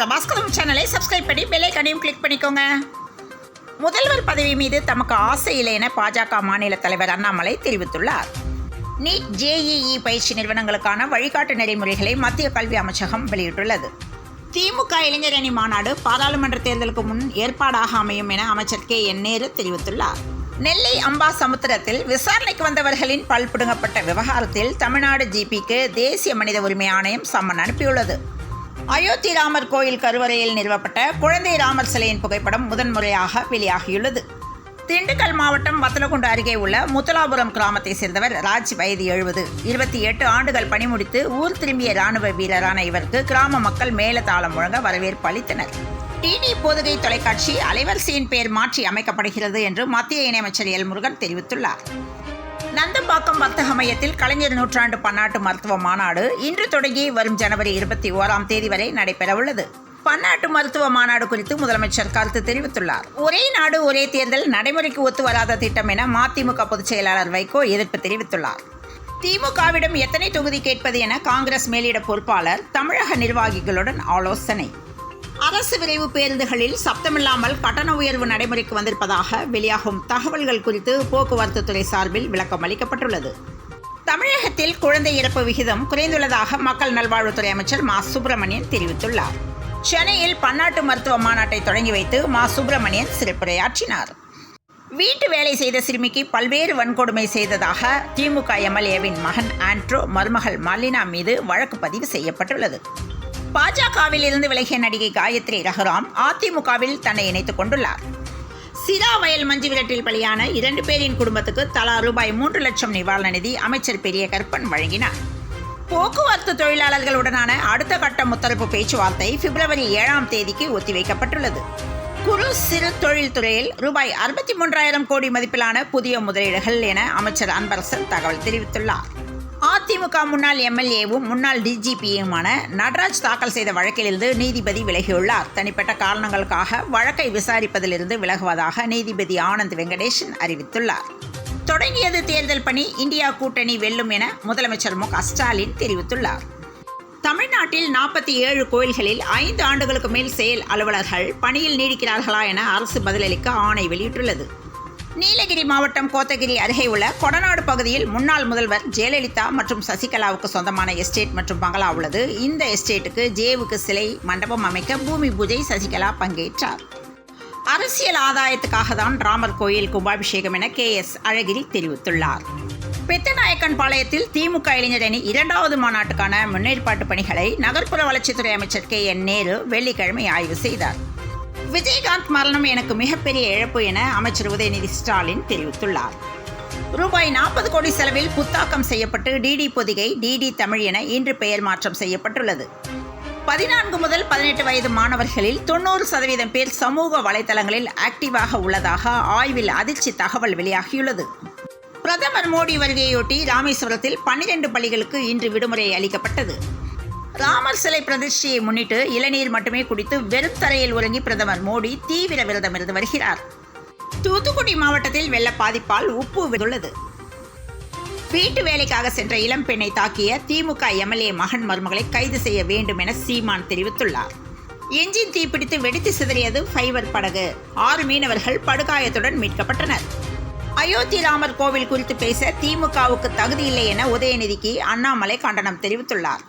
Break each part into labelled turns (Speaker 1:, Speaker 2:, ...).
Speaker 1: பிரபாஸ்கரம் சேனலை சப்ஸ்கிரைப் பண்ணி bell ஐகானையும் click பண்ணிக்கோங்க. முதல்வர் பதவி மீது தமக்கு ஆசை இல்லை என பாஜக மாநில தலைவர் அண்ணாமலை தெரிவித்துள்ளார். நீட், ஜேஇஇ பயிற்சி நிறுவனங்களுக்கான வழிகாட்டு நெறிமுறைகளை மத்திய கல்வி அமைச்சகம் வெளியிட்டுள்ளது. திமுக இளைஞர் அணி மாநாடு பாராளுமன்ற தேர்தலுக்கு முன் ஏற்பாடாக அமையும் என அமைச்சர் KN நேரு தெரிவித்துள்ளார். நெல்லை அம்பாசமுத்திரத்தில் விசாரணைக்கு வந்தவர்களின் பல் பிடுங்கப்பட்ட விவகாரத்தில் தமிழ்நாடு ஜிபிக்கு தேசிய மனித உரிமை ஆணையம் சம்மன் அனுப்பியுள்ளது. அயோத்தி ராமர் கோயில் கருவறையில் நிறுவப்பட்ட குழந்தை ராமர் சிலையின் புகைப்படம் முதன்முறையாக வெளியாகியுள்ளது. திண்டுக்கல் மாவட்டம் வத்தலகுண்டு அருகே உள்ள முத்தலாபுரம் கிராமத்தை சேர்ந்தவர் ராஜ், வயது 70. 28 ஆண்டுகள் பணி முடித்து ஊர் திரும்பிய ராணுவ வீரரான இவருக்கு கிராம மக்கள் மேலதாளம் முழங்க வரவேற்பு அளித்தனர். டிடி பொதுகை தொலைக்காட்சி அலைவரிசையின் பெயர் மாற்றி அமைக்கப்படுகிறது என்று மத்திய இணையமைச்சர் எல் முருகன் தெரிவித்துள்ளார். நந்தம்பாக்கம் வர்த்தக மையத்தில் கலைஞர் நூற்றாண்டு பன்னாட்டு மருத்துவ மாநாடு இன்று தொடங்கி வரும் ஜனவரி 21 வரை நடைபெறவுள்ளது. பன்னாட்டு மருத்துவ மாநாடு குறித்து முதலமைச்சர் கருத்து தெரிவித்துள்ளார். ஒரே நாடு ஒரே தேர்தல் நடைமுறைக்கு ஒத்து வராத திட்டம் என மதிமுக பொதுச் செயலாளர் வைகோ எதிர்ப்பு தெரிவித்துள்ளார். திமுகவிடம் எத்தனை தொகுதி கேட்பது என காங்கிரஸ் மேலிட பொறுப்பாளர் தமிழக நிர்வாகிகளுடன் ஆலோசனை. அரசு விரைவு பேருந்துகளில் சப்தமில்லாமல் கட்டண உயர்வு நடைமுறைக்கு வந்திருப்பதாக வெளியாகும் தகவல்கள் குறித்து போக்குவரத்து துறை சார்பில் விளக்கம் அளிக்கப்பட்டுள்ளது. தமிழகத்தில் குழந்தை இறப்பு விகிதம் குறைந்துள்ளதாக மக்கள் நல்வாழ்வுத்துறை அமைச்சர் மா. சுப்பிரமணியன் தெரிவித்துள்ளார். சென்னையில் பன்னாட்டு மருத்துவ மாநாட்டை தொடங்கி வைத்து மா. சுப்பிரமணியன் சிறப்புரையாற்றினார். வீட்டு வேலை செய்த சிறுமிக்கு பல்வேறு வன்கொடுமை செய்ததாக திமுக MLAவின் மகன் ஆண்ட்ரோ, மருமகள் மல்லினா மீது வழக்கு பதிவு செய்யப்பட்டுள்ளது. பாஜகவில் இருந்து விலகிய நடிகை காயத்ரி ரகுராம் அதிமுகவில் தன்னை இணைத்துக் கொண்டுள்ளார். சிரா வயல் மஞ்சு விரட்டில் பலியான 2 பேரின் குடும்பத்துக்கு தலா ரூபாய் 3 லட்சம் நிவாரண நிதி அமைச்சர் பெரிய கருப்பன் வழங்கினார். போக்குவரத்து தொழிலாளர்களுடனான அடுத்த கட்ட முத்தரப்பு பேச்சுவார்த்தை பிப்ரவரி 7 ஒத்திவைக்கப்பட்டுள்ளது. குறு சிறு தொழில் துறையில் ரூபாய் 63,000 கோடி மதிப்பிலான புதிய முதலீடுகள் என அமைச்சர் அன்பரசன் தகவல் தெரிவித்துள்ளார். அதிமுக முன்னாள் MLAவும் முன்னாள் DGPயுமான நடராஜ் தாக்கல் செய்த வழக்கிலிருந்து நீதிபதி விலகியுள்ளார். தனிப்பட்ட காரணங்களுக்காக வழக்கை விசாரிப்பதிலிருந்து விலகுவதாக நீதிபதி ஆனந்த் வெங்கடேசன் அறிவித்துள்ளார். தொடங்கியது தேர்தல் பணி, இந்தியா கூட்டணி வெல்லும் என முதலமைச்சர் மு. க. ஸ்டாலின் தெரிவித்துள்ளார். தமிழ்நாட்டில் 47 கோயில்களில் 5 ஆண்டுகளுக்கு மேல் செயல் அலுவலர்கள் பணியில் நீடிக்கிறார்களா என அரசு பதிலளிக்க ஆணை வெளியிட்டுள்ளது. நீலகிரி மாவட்டம் கோத்தகிரி அருகே உள்ள கொடநாடு பகுதியில் முன்னாள் முதல்வர் ஜெயலலிதா மற்றும் சசிகலாவுக்கு சொந்தமான எஸ்டேட் மற்றும் பங்களா உள்ளது. இந்த எஸ்டேட்டுக்கு ஜேவுக்கு சிலை மண்டபம் அமைக்க பூமி பூஜை சசிகலா பங்கேற்றார். அரசியல் ஆதாயத்துக்காக தான் ராமர் கோயில் கும்பாபிஷேகம் என KS அழகிரி தெரிவித்துள்ளார். பெத்தநாயக்கன் பாளையத்தில் திமுக இளைஞர் அணி 2வது மாநாட்டுக்கான முன்னேற்பாட்டு பணிகளை நகர்ப்புற வளர்ச்சித்துறை அமைச்சர் KN நேரு வெள்ளிக்கிழமை ஆய்வு செய்தார். விஜயகாந்த் மரணம் எனக்கு மிகப்பெரிய இழப்பு என அமைச்சர் உதயநிதி ஸ்டாலின் தெரிவித்துள்ளார். ரூபாய் 40 கோடி செலவில் புத்தாக்கம் செய்யப்பட்டு டிடி பொதிகை, டிடி தமிழ் என இன்று பெயர் மாற்றம் செய்யப்பட்டுள்ளது. 14 முதல் 18 வயது மாணவர்களில் 90% பேர் சமூக வலைதளங்களில் ஆக்டிவாக உள்ளதாக ஆய்வில் அதிர்ச்சி தகவல் வெளியாகியுள்ளது. பிரதமர் மோடி வருகையொட்டி ராமேஸ்வரத்தில் 12 பள்ளிகளுக்கு இன்று விடுமுறை அளிக்கப்பட்டது. ராமர் சிலை பிரதிஷ்டையை முன்னிட்டு இளநீர் மட்டுமே குடித்து வெறும் தரையில் உறங்கி பிரதமர் மோடி தீவிர விரதம் இருந்து வருகிறார். தூத்துக்குடி மாவட்டத்தில் வெள்ள பாதிப்பால் உப்பு விழுந்துள்ளது. வீட்டு வேலைக்காக சென்ற இளம் பெண்ணை தாக்கிய திமுக MLA மகன் மருமகளை கைது செய்ய வேண்டும் என சீமான் தெரிவித்துள்ளார். என்ஜின் தீப்பிடித்து வெடித்து சிதறியது ஃபைபர் படகு. 6 மீனவர்கள் படுகாயத்துடன் மீட்கப்பட்டனர். அயோத்தி ராமர் கோவில் குறித்து பேச திமுகவுக்கு தகுதியில்லை என உதயநிதிக்கு அண்ணாமலை கண்டனம் தெரிவித்துள்ளார்.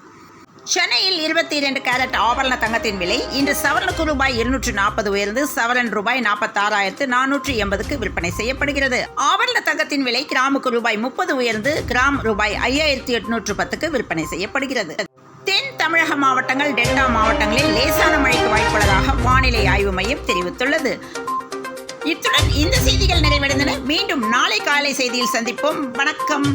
Speaker 1: சென்னையில் 22 கேரட் ஆபரண தங்கத்தின் விலை இன்று சவரனுக்கு ரூபாய் 240 உயர்ந்து சவரன் ரூபாய் 46,480க்கு விற்பனை செய்யப்படுகிறது. ஆபரண தங்கத்தின் விலை கிராமுக்கு ரூபாய் 30 உயர்ந்து கிராம் ரூபாய் 5,810க்கு விற்பனை செய்யப்படுகிறது. தென் தமிழக மாவட்டங்கள், டெல்டா மாவட்டங்களில் லேசான மழைக்கு வாய்ப்புள்ளதாக வானிலை ஆய்வு மையம் தெரிவித்துள்ளது. இத்துடன் இந்த செய்திகள் நிறைவடைந்தன. மீண்டும் நாளை காலை செய்தியில் சந்திப்போம். வணக்கம்.